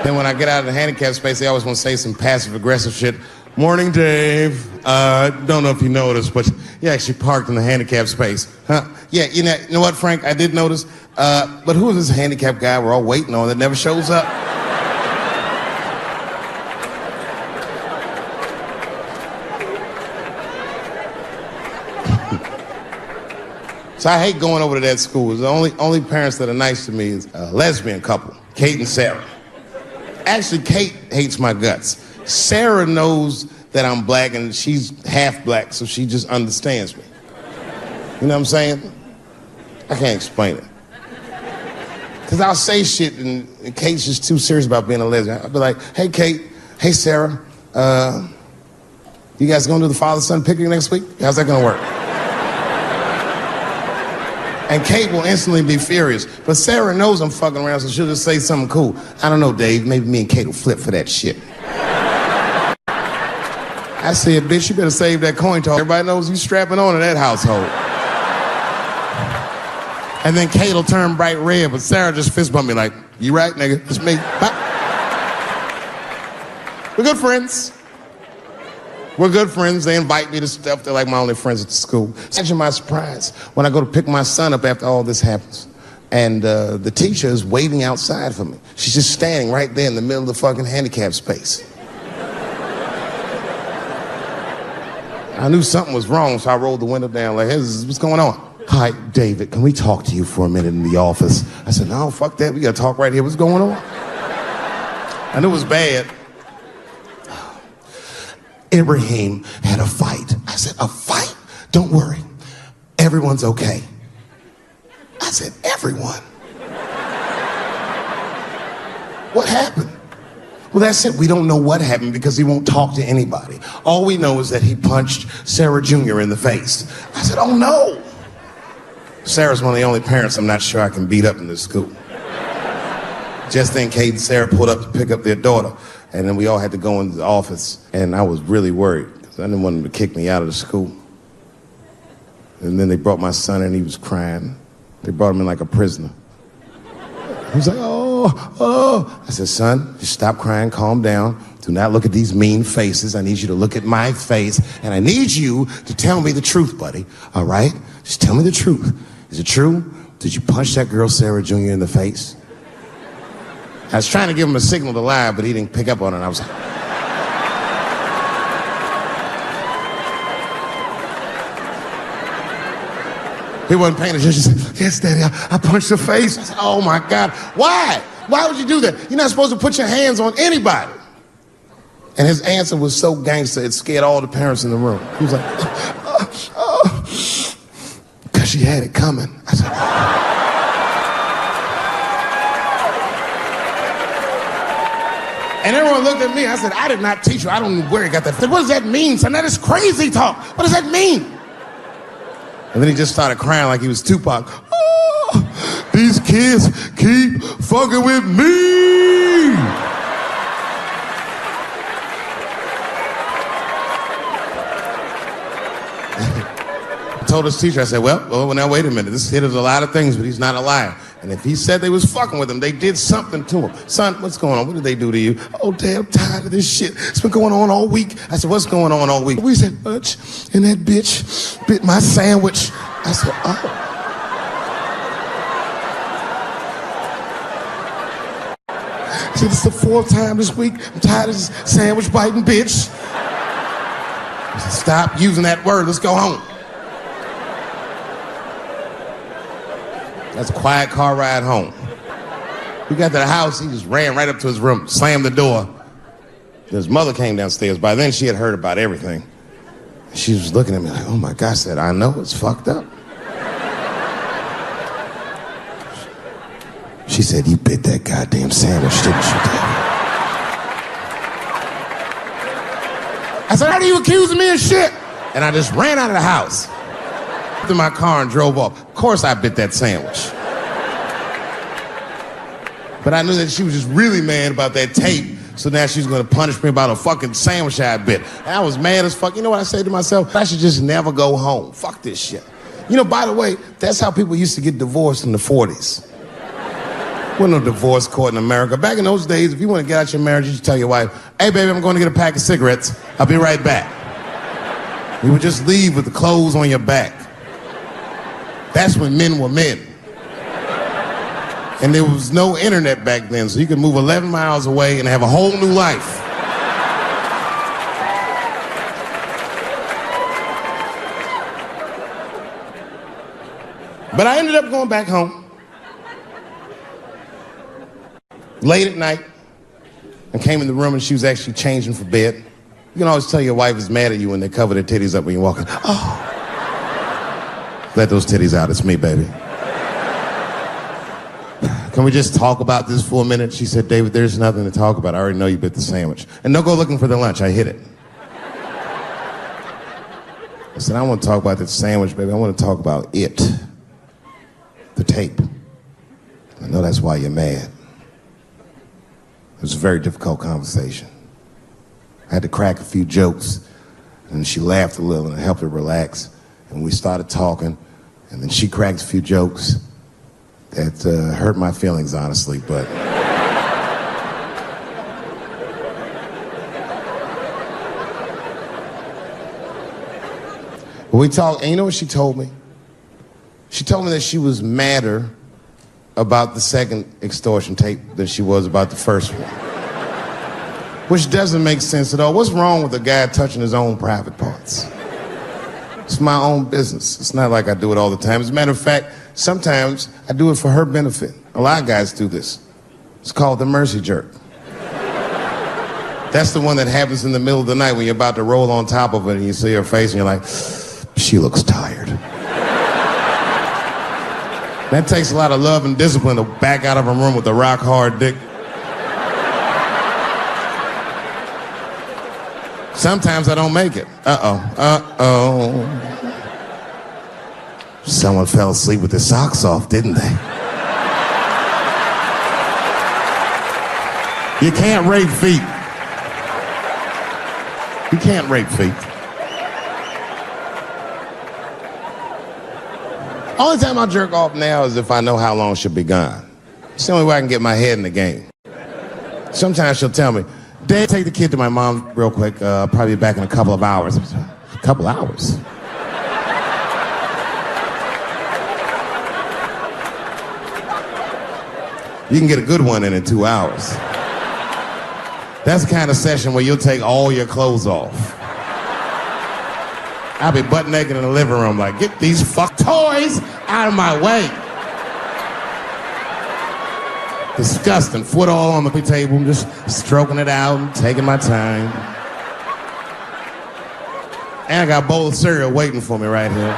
Then when I get out of the handicap space, they always want to say some passive aggressive shit. Morning, Dave. Don't know if you noticed, but you actually parked in the handicap space. Huh? Yeah, you know what, Frank? I did notice. But who is this handicap guy we're all waiting on that never shows up? So I hate going over to that school. The only parents that are nice to me is a lesbian couple, Kate and Sarah. Actually, Kate hates my guts. Sarah knows that I'm black and she's half black, so she just understands me. You know what I'm saying? I can't explain it. Because I'll say shit and Kate's just too serious about being a lesbian. I'll be like, hey, Kate, hey, Sarah, you guys gonna do the father-son picnic next week? How's that gonna work? And Kate will instantly be furious. But Sarah knows I'm fucking around, so she'll just say something cool. I don't know, Dave, maybe me and Kate will flip for that shit. I said, bitch, you better save that coin toss. Everybody knows you strapping on in that household. And then Kate will turn bright red, but Sarah just fist bump me like, you right, nigga, it's me. Bye. We're good friends. We're good friends. They invite me to stuff. They're like my only friends at the school. Imagine my surprise when I go to pick my son up after all this happens. And the teacher is waiting outside for me. She's just standing right there in the middle of the fucking handicap space. I knew something was wrong, so I rolled the window down like, hey, what's going on? Hi, David, can we talk to you for a minute in the office? I said, no, fuck that. We got to talk right here. What's going on? I knew it was bad. Ibrahim had a fight. I said, a fight? Don't worry. Everyone's okay. I said, everyone? What happened? Well, that's it. We don't know what happened because he won't talk to anybody. All we know is that he punched Sarah Jr. in the face. I said, oh no. Sarah's one of the only parents I'm not sure I can beat up in this school. Just then, Kate and Sarah pulled up to pick up their daughter. And then we all had to go into the office. And I was really worried because I didn't want them to kick me out of the school. And then they brought my son and he was crying. They brought him in like a prisoner. He was like, oh. I said, son, just stop crying, calm down. Do not look at these mean faces. I need you to look at my face. And I need you to tell me the truth, buddy. All right? Just tell me the truth. Is it true? Did you punch that girl, Sarah Jr., in the face? I was trying to give him a signal to lie, but he didn't pick up on it. And I was like, he wasn't paying attention. He said, yes, Daddy, I punched her face. I said, oh my God, why? Why would you do that? You're not supposed to put your hands on anybody. And his answer was so gangster, it scared all the parents in the room. He was like, because she had it coming. I said, And everyone looked at me. I said, I did not teach you. I don't know where he got that. What does that mean, son? That is crazy talk. What does that mean? And then he just started crying like he was Tupac. Oh, these kids keep fucking with me. told his teacher, I said, well, now wait a minute. This kid is a lot of things, but he's not a liar. And if he said they was fucking with him, they did something to him. Son, what's going on? What did they do to you? Oh, Dad, I'm tired of this shit. It's been going on all week. I said, what's going on all week? We said, lunch, and that bitch bit my sandwich. I said, oh. See, this is the 4th time this week. I'm tired of this sandwich biting bitch. I said, stop using that word. Let's go home. That's a quiet car ride home. We got to the house, he just ran right up to his room, slammed the door. His mother came downstairs. By then, she had heard about everything. She was looking at me like, oh my God, I said, I know, it's fucked up. She said, you bit that goddamn sandwich, didn't you, Dad? I said, how do you accuse me of shit? And I just ran out of the house. To my car and drove off. Of course I bit that sandwich. But I knew that she was just really mad about that tape, so now she's gonna punish me about a fucking sandwich I bit. And I was mad as fuck. You know what I said to myself? I should just never go home. Fuck this shit. You know, by the way, that's how people used to get divorced in the 40s. Wasn't no divorce court in America. Back in those days, if you want to get out your marriage, you just tell your wife, hey baby, I'm going to get a pack of cigarettes. I'll be right back. You would just leave with the clothes on your back. That's when men were men. And there was no internet back then, so you could move 11 miles away and have a whole new life. But I ended up going back home. Late at night, I came in the room and she was actually changing for bed. You can always tell your wife is mad at you when they cover their titties up when you're walking. Oh. Let those titties out, it's me, baby. Can we just talk about this for a minute? She said, David, there's nothing to talk about. I already know you bit the sandwich. And don't go looking for the lunch, I hid it. I said, I don't want to talk about that sandwich, baby. I want to talk about it. The tape. I know that's why you're mad. It was a very difficult conversation. I had to crack a few jokes, and she laughed a little, and it helped her relax. And we started talking, and then she cracked a few jokes that hurt my feelings, honestly, but... we talked, and you know what she told me? She told me that she was madder about the second extortion tape than she was about the first one. Which doesn't make sense at all. What's wrong with a guy touching his own private parts? It's my own business. It's not like I do it all the time. As a matter of fact, sometimes I do it for her benefit. A lot of guys do this. It's called the mercy jerk. That's the one that happens in the middle of the night when you're about to roll on top of it and you see her face and you're like, she looks tired. That takes a lot of love and discipline to back out of a room with a rock hard dick. Sometimes I don't make it. Uh-oh. Someone fell asleep with their socks off, didn't they? You can't rape feet. You can't rape feet. Only time I jerk off now is if I know how long she'll be gone. It's the only way I can get my head in the game. Sometimes she'll tell me, Dad, take the kid to my mom real quick. Probably back in a couple of hours. A couple hours? You can get a good one in 2 hours. That's the kind of session where you'll take all your clothes off. I'll be butt naked in the living room like, get these fuck toys out of my way. Disgusting. Foot all on the table, just stroking it out and taking my time. And I got a bowl of cereal waiting for me right here.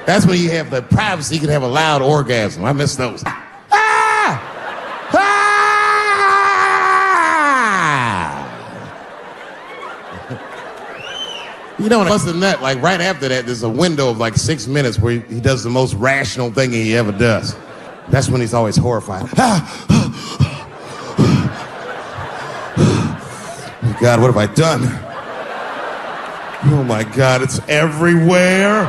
That's when you have the privacy, you can have a loud orgasm. I miss those. You know, when I bust a nut, like right after that, there's a window of like 6 minutes where he does the most rational thing he ever does. That's when he's always horrified. God, what have I done? Oh my God, it's everywhere.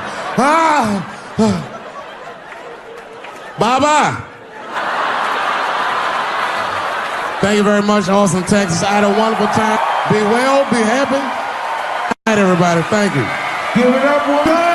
Bye-bye. Thank you very much, Austin, Texas. I had a wonderful time. Be well, be happy. Good night, everybody. Thank you. Give it up one time.